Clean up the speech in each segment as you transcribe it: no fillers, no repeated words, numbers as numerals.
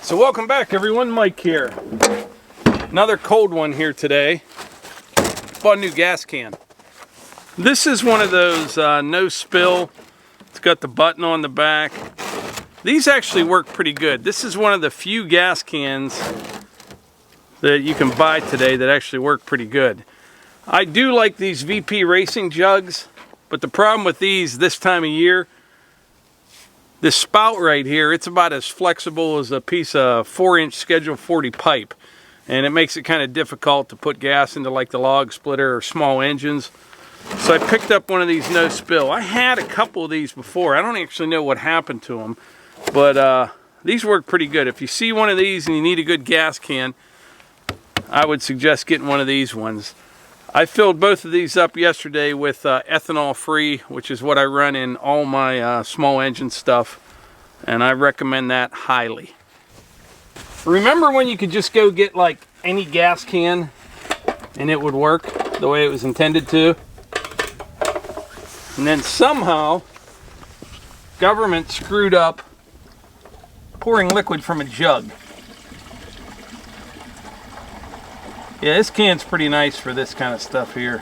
So welcome back everyone, Mike here. Another cold one here today. Bought a new gas can. This is one of those no spill. It's got the button on the back. These actually work pretty good. This is one of the few gas cans that you can buy today that actually work pretty good. I do like these VP racing jugs, but the problem with these this time of year, this spout right here, it's about as flexible as a piece of 4-inch Schedule 40 pipe. And it makes it kind of difficult to put gas into like the log splitter or small engines. So I picked up one of these no spill. I had a couple of these before. I don't actually know what happened to them. But these work pretty good. If you see one of these and you need a good gas can, I would suggest getting one of these ones. I filled both of these up yesterday with ethanol free, which is what I run in all my small engine stuff, and I recommend that highly. Remember when you could just go get like any gas can and it would work the way it was intended to? And then somehow government screwed up pouring liquid from a jug. Yeah, this can's pretty nice for this kind of stuff here.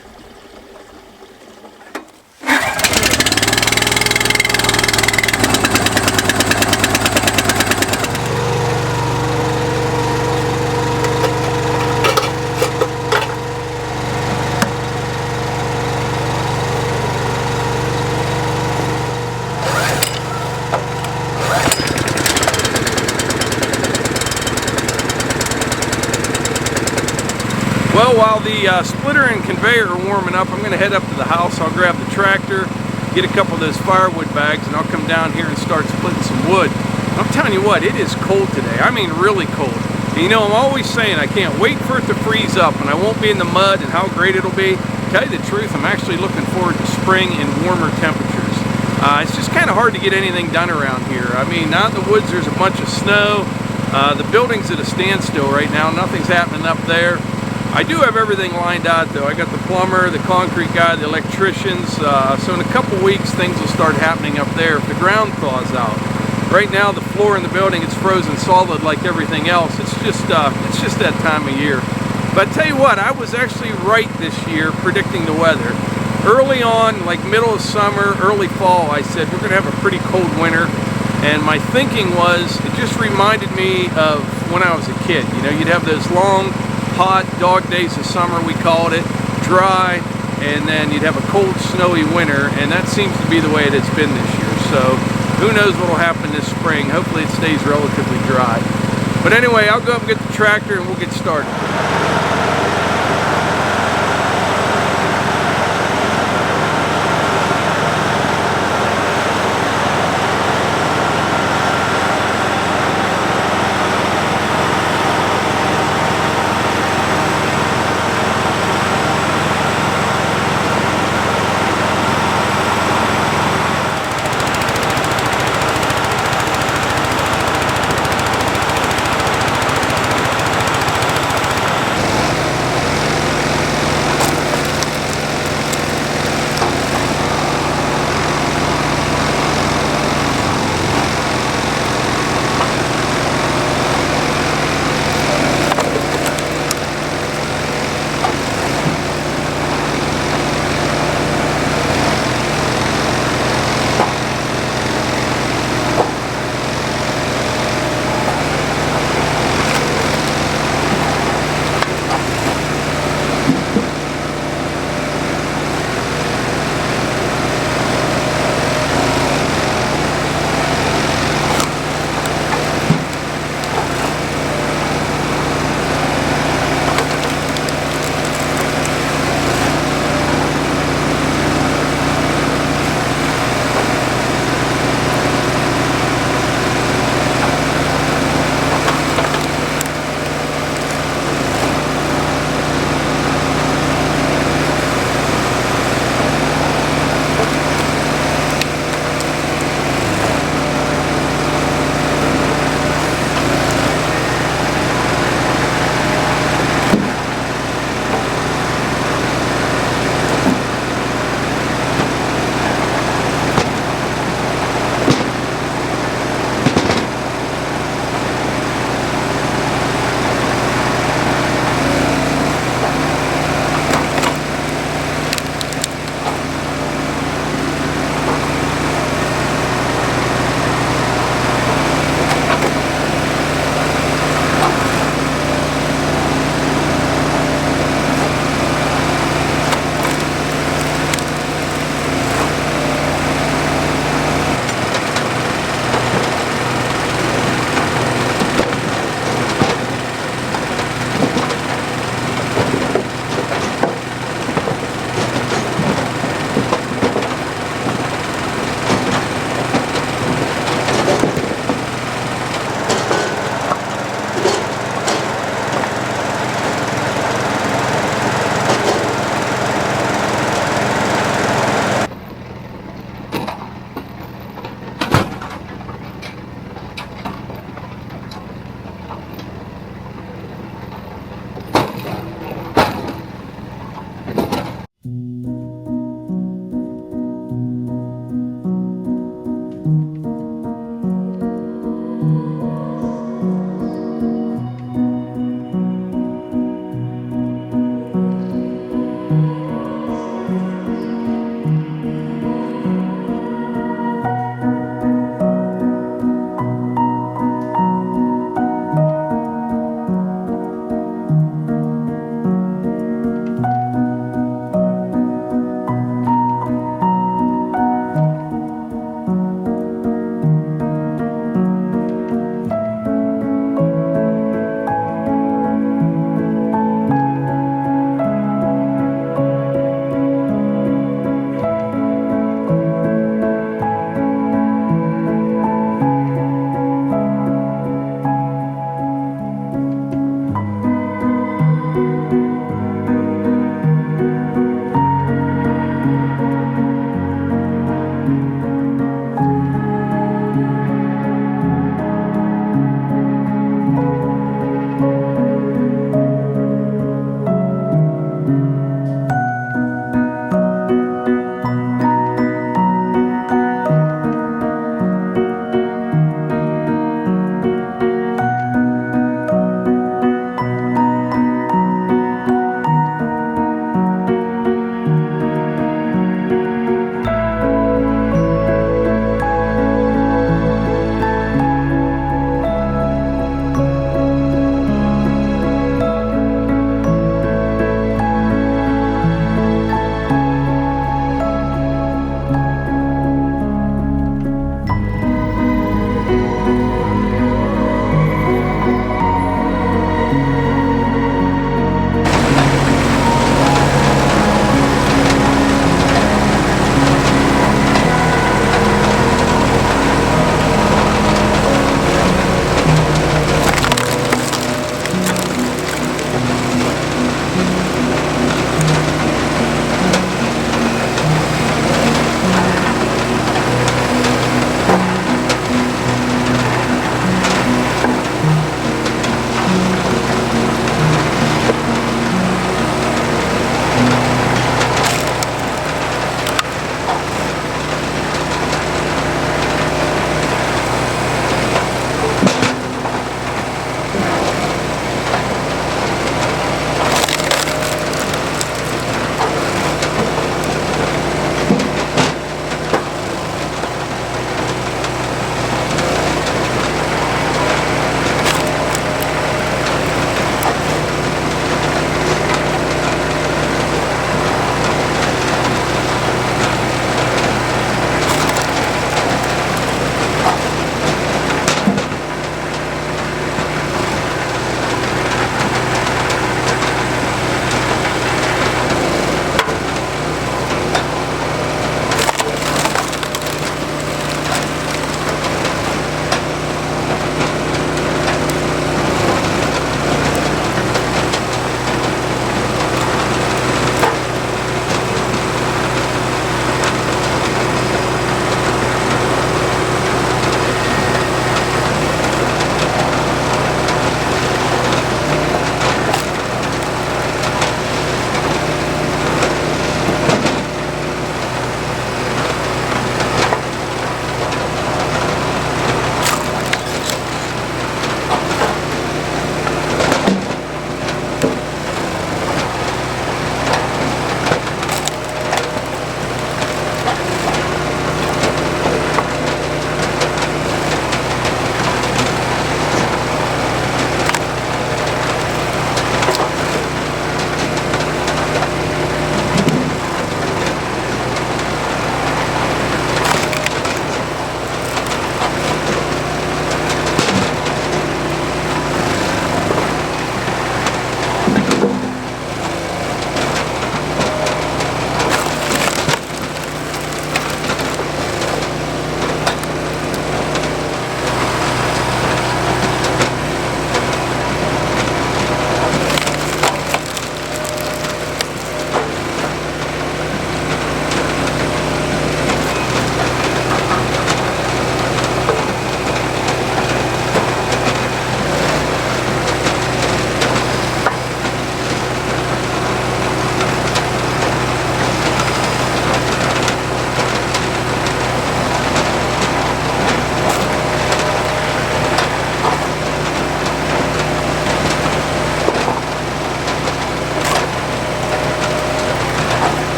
Well, while the splitter and conveyor are warming up, I'm going to head up to the house. I'll grab the tractor, get a couple of those firewood bags, and I'll come down here and start splitting some wood. I'm telling you what, it is cold today. I mean really cold. And you know, I'm always saying I can't wait for it to freeze up and I won't be in the mud and how great it'll be. To tell you the truth, I'm actually looking forward to spring and warmer temperatures. It's just kind of hard to get anything done around here. I mean, out in the woods there's a bunch of snow. The building's at a standstill right now. Nothing's happening up there. I do have everything lined out though. I got the plumber, the concrete guy, the electricians, so in a couple weeks things will start happening up there if the ground thaws out. Right now the floor in the building is frozen solid like everything else. It's just that time of year. But I tell you what, I was actually right this year predicting the weather. Early on, like middle of summer, early fall, I said we're going to have a pretty cold winter. And my thinking was, it just reminded me of when I was a kid. You know, you'd have those long, hot dog days of summer, we called it, dry, and then you'd have a cold, snowy winter, and that seems to be the way it has been this year. So who knows what will happen this spring. Hopefully it stays relatively dry. But anyway, I'll go up and get the tractor and we'll get started.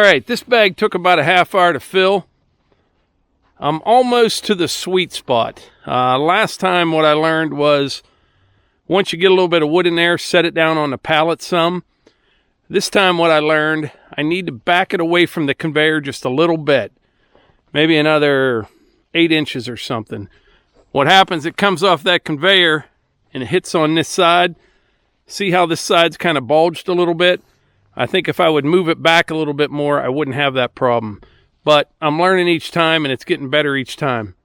right, this bag took about a half hour to fill. I'm almost to the sweet spot. Last time what I learned was once you get a little bit of wood in there, set it down on the pallet some. This time what I learned, I need to back it away from the conveyor just a little bit. Maybe another 8 inches or something. What happens, it comes off that conveyor and it hits on this side. See how this side's kind of bulged a little bit? I think if I would move it back a little bit more, I wouldn't have that problem. But I'm learning each time, and it's getting better each time.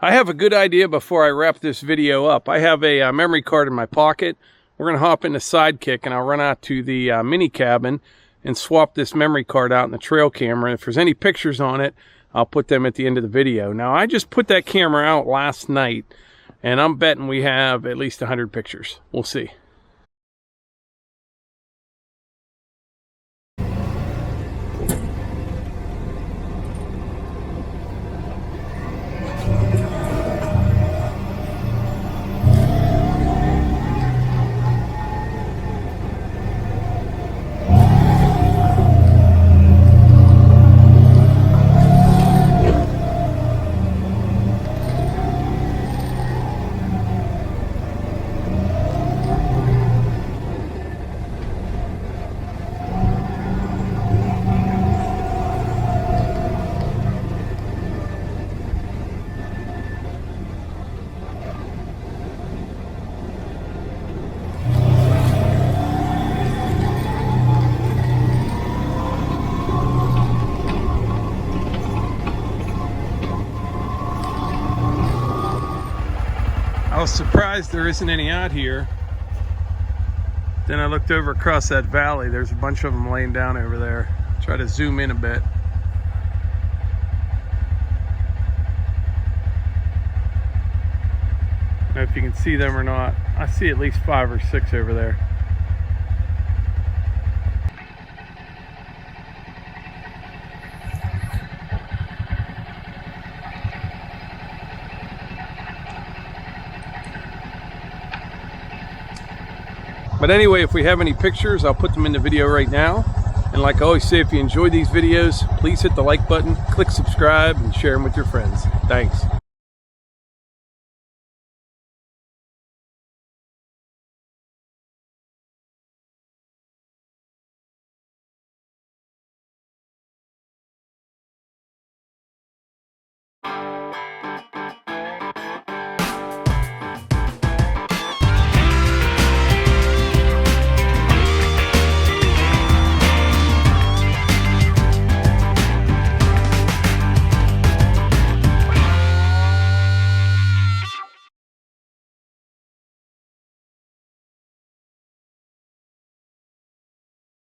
I have a good idea before I wrap this video up. I have a memory card in my pocket. We're going to hop into Sidekick and I'll run out to the mini cabin and swap this memory card out in the trail camera. If there's any pictures on it, I'll put them at the end of the video. Now, I just put that camera out last night and I'm betting we have at least 100 pictures. We'll see. I was surprised there isn't any out here. Then I looked over across that valley. There's a bunch of them laying down over there. Try to zoom in a bit. I don't know if you can see them or not. I see at least 5 or 6 over there. But anyway, if we have any pictures, I'll put them in the video right now. And like I always say, if you enjoy these videos, please hit the like button, click subscribe, and share them with your friends. Thanks.